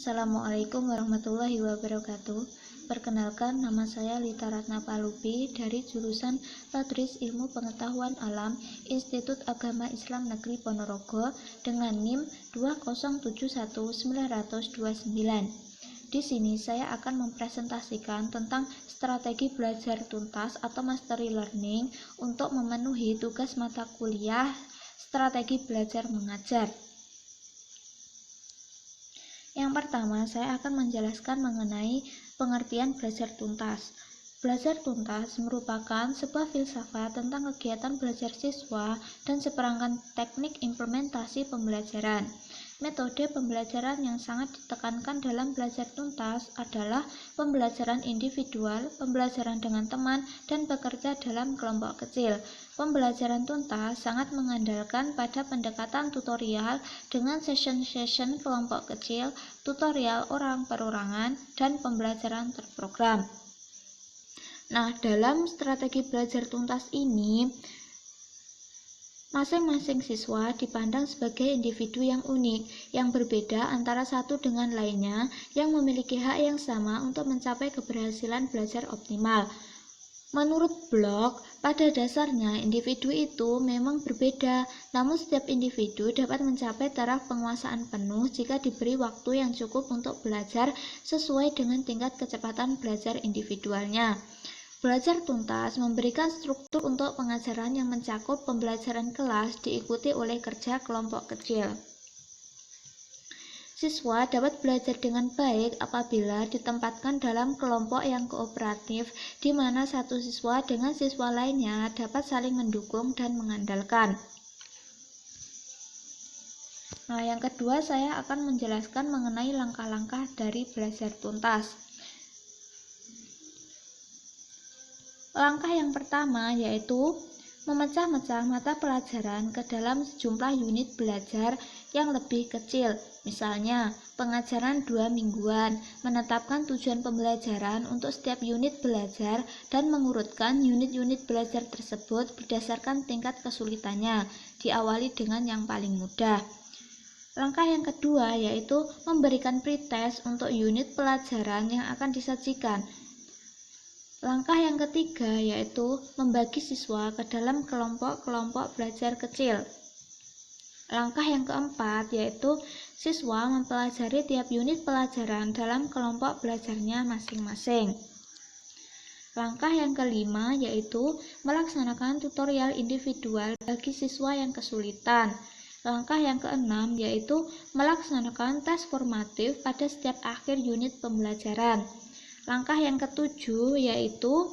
Assalamualaikum warahmatullahi wabarakatuh. Perkenalkan, nama saya Lita Ratna Palubi dari jurusan Tadris Ilmu Pengetahuan Alam Institut Agama Islam Negeri Ponorogo dengan NIM 2071929. Di sini saya akan mempresentasikan tentang strategi belajar tuntas atau mastery learning untuk memenuhi tugas mata kuliah strategi belajar mengajar. Yang pertama, saya akan menjelaskan mengenai pengertian belajar tuntas. Belajar tuntas merupakan sebuah filsafat tentang kegiatan belajar siswa dan seperangkat teknik implementasi pembelajaran. Metode pembelajaran yang sangat ditekankan dalam belajar tuntas adalah pembelajaran individual, pembelajaran dengan teman, dan bekerja dalam kelompok kecil. Pembelajaran tuntas sangat mengandalkan pada pendekatan tutorial dengan session-session kelompok kecil, tutorial orang per orangan, dan pembelajaran terprogram. Nah, dalam strategi belajar tuntas ini, masing-masing siswa dipandang sebagai individu yang unik, yang berbeda antara satu dengan lainnya, yang memiliki hak yang sama untuk mencapai keberhasilan belajar optimal. Menurut Block, pada dasarnya individu itu memang berbeda, namun setiap individu dapat mencapai taraf penguasaan penuh jika diberi waktu yang cukup untuk belajar sesuai dengan tingkat kecepatan belajar individualnya. Belajar tuntas memberikan struktur untuk pengajaran yang mencakup pembelajaran kelas diikuti oleh kerja kelompok kecil. Siswa dapat belajar dengan baik apabila ditempatkan dalam kelompok yang kooperatif, di mana satu siswa dengan siswa lainnya dapat saling mendukung dan mengandalkan. Nah, yang kedua saya akan menjelaskan mengenai langkah-langkah dari belajar tuntas. Langkah yang pertama yaitu memecah-mecah mata pelajaran ke dalam sejumlah unit belajar yang lebih kecil. Misalnya, pengajaran 2 mingguan, menetapkan tujuan pembelajaran untuk setiap unit belajar dan mengurutkan unit-unit belajar tersebut berdasarkan tingkat kesulitannya, diawali dengan yang paling mudah. Langkah yang kedua yaitu memberikan pretest untuk unit pelajaran yang akan disajikan. Langkah yang ketiga yaitu membagi siswa ke dalam kelompok-kelompok belajar kecil. Langkah yang keempat yaitu siswa mempelajari tiap unit pelajaran dalam kelompok belajarnya masing-masing. Langkah yang kelima yaitu melaksanakan tutorial individual bagi siswa yang kesulitan. Langkah yang keenam yaitu melaksanakan tes formatif pada setiap akhir unit pembelajaran. Langkah yang ketujuh yaitu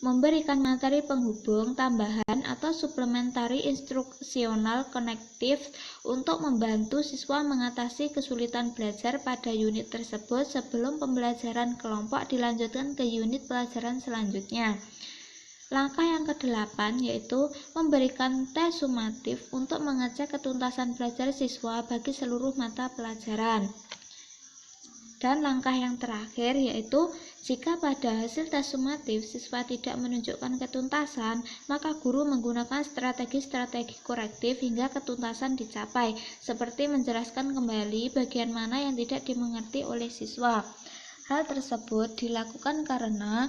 memberikan materi penghubung tambahan atau supplementary instruksional connective untuk membantu siswa mengatasi kesulitan belajar pada unit tersebut sebelum pembelajaran kelompok dilanjutkan ke unit pelajaran selanjutnya. Langkah yang kedelapan yaitu memberikan tes sumatif untuk mengecek ketuntasan belajar siswa bagi seluruh mata pelajaran. Dan langkah yang terakhir yaitu jika pada hasil tes sumatif siswa tidak menunjukkan ketuntasan, maka guru menggunakan strategi-strategi korektif hingga ketuntasan dicapai, seperti menjelaskan kembali bagian mana yang tidak dimengerti oleh siswa. Hal tersebut dilakukan karena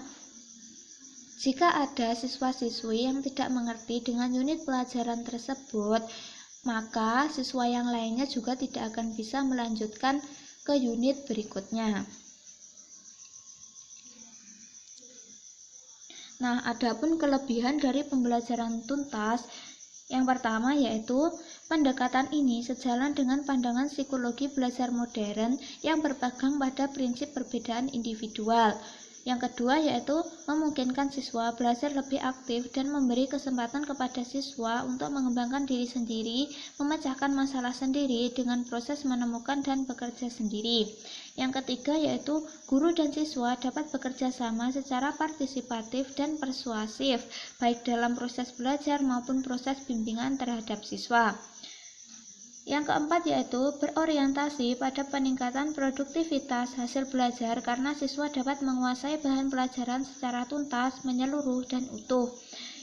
jika ada siswa-siswi yang tidak mengerti dengan unit pelajaran tersebut, maka siswa yang lainnya juga tidak akan bisa melanjutkan ke unit berikutnya. Nah, adapun kelebihan dari pembelajaran tuntas, yang pertama yaitu pendekatan ini sejalan dengan pandangan psikologi belajar modern yang berpegang pada prinsip perbedaan individual. Yang kedua yaitu memungkinkan siswa belajar lebih aktif dan memberi kesempatan kepada siswa untuk mengembangkan diri sendiri, memecahkan masalah sendiri dengan proses menemukan dan bekerja sendiri. Yang ketiga yaitu guru dan siswa dapat bekerja sama secara partisipatif dan persuasif, baik dalam proses belajar maupun proses bimbingan terhadap siswa. Yang keempat yaitu berorientasi pada peningkatan produktivitas hasil belajar karena siswa dapat menguasai bahan pelajaran secara tuntas, menyeluruh, dan utuh.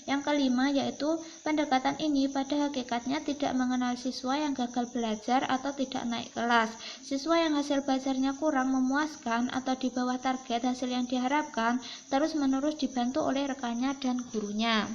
Yang kelima yaitu pendekatan ini pada hakikatnya tidak mengenal siswa yang gagal belajar atau tidak naik kelas. Siswa yang hasil belajarnya kurang memuaskan atau di bawah target hasil yang diharapkan terus-menerus dibantu oleh rekannya dan gurunya.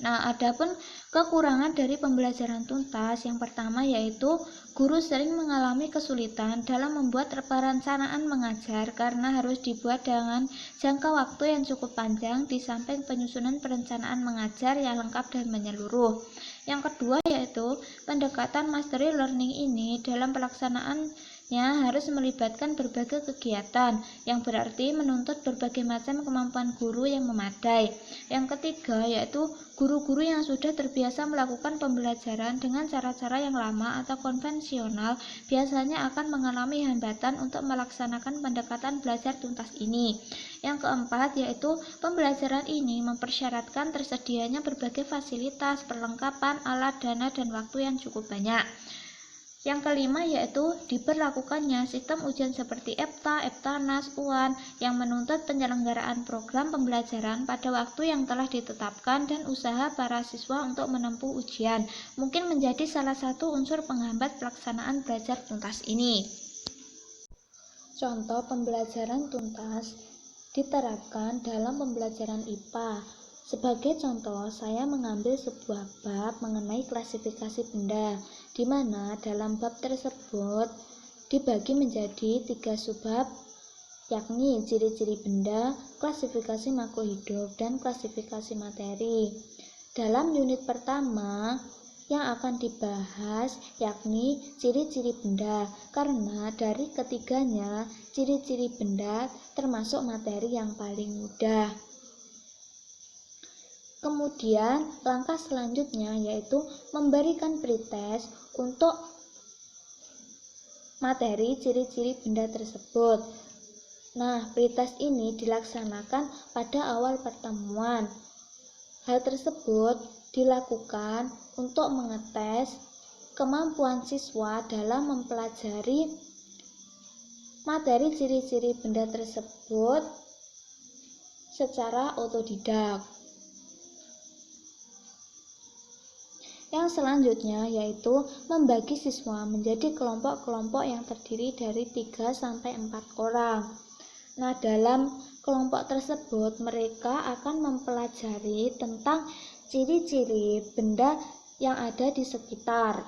Nah, adapun kekurangan dari pembelajaran tuntas yang pertama yaitu guru sering mengalami kesulitan dalam membuat perencanaan mengajar karena harus dibuat dengan jangka waktu yang cukup panjang di samping penyusunan perencanaan mengajar yang lengkap dan menyeluruh. Yang kedua yaitu pendekatan mastery learning ini dalam pelaksanaannya harus melibatkan berbagai kegiatan yang berarti menuntut berbagai macam kemampuan guru yang memadai. Yang ketiga yaitu guru-guru yang sudah terbiasa melakukan pembelajaran dengan cara-cara yang lama atau konvensional biasanya akan mengalami hambatan untuk melaksanakan pendekatan belajar tuntas ini. Yang keempat yaitu pembelajaran ini mempersyaratkan tersedianya berbagai fasilitas, perlengkapan, alat, dana, dan waktu yang cukup banyak. Yang kelima yaitu diberlakukannya sistem ujian seperti EBTA, EBTANAS, UAN yang menuntut penyelenggaraan program pembelajaran pada waktu yang telah ditetapkan dan usaha para siswa untuk menempuh ujian mungkin menjadi salah satu unsur penghambat pelaksanaan belajar tuntas ini. Contoh pembelajaran tuntas diterapkan dalam pembelajaran IPA. Sebagai contoh, saya mengambil sebuah bab mengenai klasifikasi benda, di mana dalam bab tersebut dibagi menjadi 3 subbab, yakni ciri-ciri benda, klasifikasi makhluk hidup, dan klasifikasi materi. Dalam unit pertama yang akan dibahas yakni ciri-ciri benda, karena dari ketiganya ciri-ciri benda termasuk materi yang paling mudah. Kemudian langkah selanjutnya yaitu memberikan pretest untuk materi ciri-ciri benda tersebut. Nah, pretest ini dilaksanakan pada awal pertemuan. Hal tersebut dilakukan untuk mengetes kemampuan siswa dalam mempelajari materi ciri-ciri benda tersebut secara otodidak. Yang selanjutnya yaitu membagi siswa menjadi kelompok-kelompok yang terdiri dari 3-4 orang. Nah, dalam kelompok tersebut mereka akan mempelajari tentang ciri-ciri benda yang ada di sekitar.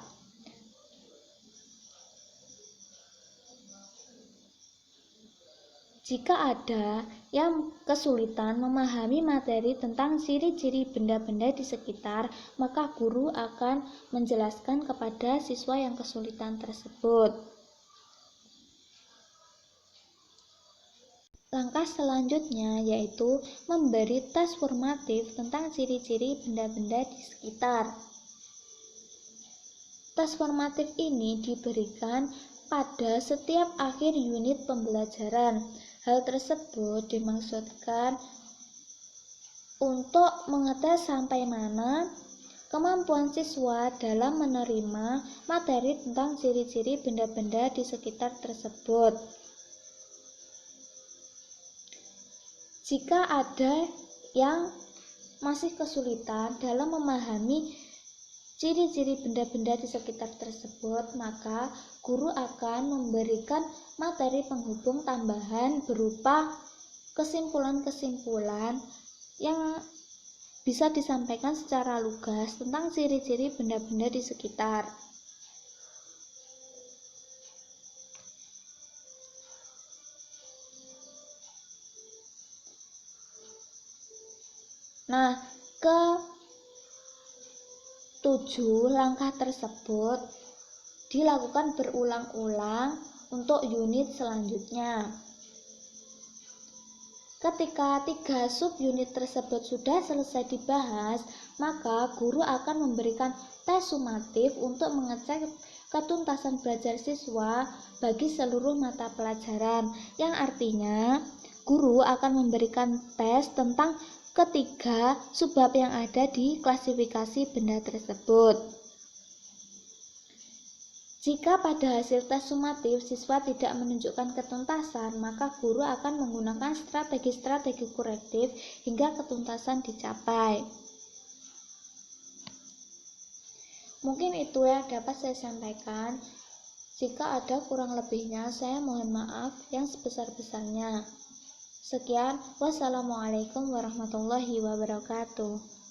Jika ada yang kesulitan memahami materi tentang ciri-ciri benda-benda di sekitar, maka guru akan menjelaskan kepada siswa yang kesulitan tersebut. Langkah selanjutnya yaitu memberi tes formatif tentang ciri-ciri benda-benda di sekitar. Tes formatif ini diberikan pada setiap akhir unit pembelajaran. Hal tersebut dimaksudkan untuk mengetes sampai mana kemampuan siswa dalam menerima materi tentang ciri-ciri benda-benda di sekitar tersebut. Jika ada yang masih kesulitan dalam memahami ciri-ciri benda-benda di sekitar tersebut, maka guru akan memberikan materi penghubung tambahan berupa kesimpulan-kesimpulan yang bisa disampaikan secara lugas tentang ciri-ciri benda-benda di sekitar. Nah, ke-7 langkah tersebut dilakukan berulang-ulang untuk unit selanjutnya. Ketika 3 subunit tersebut sudah selesai dibahas, maka guru akan memberikan tes sumatif untuk mengecek ketuntasan belajar siswa bagi seluruh mata pelajaran, yang artinya guru akan memberikan tes tentang ketiga subbab yang ada di klasifikasi benda tersebut. Jika pada hasil tes sumatif siswa tidak menunjukkan ketuntasan, maka guru akan menggunakan strategi-strategi korektif hingga ketuntasan dicapai. Mungkin itu yang dapat saya sampaikan. Jika ada kurang lebihnya, saya mohon maaf yang sebesar-besarnya. Sekian, wassalamualaikum warahmatullahi wabarakatuh.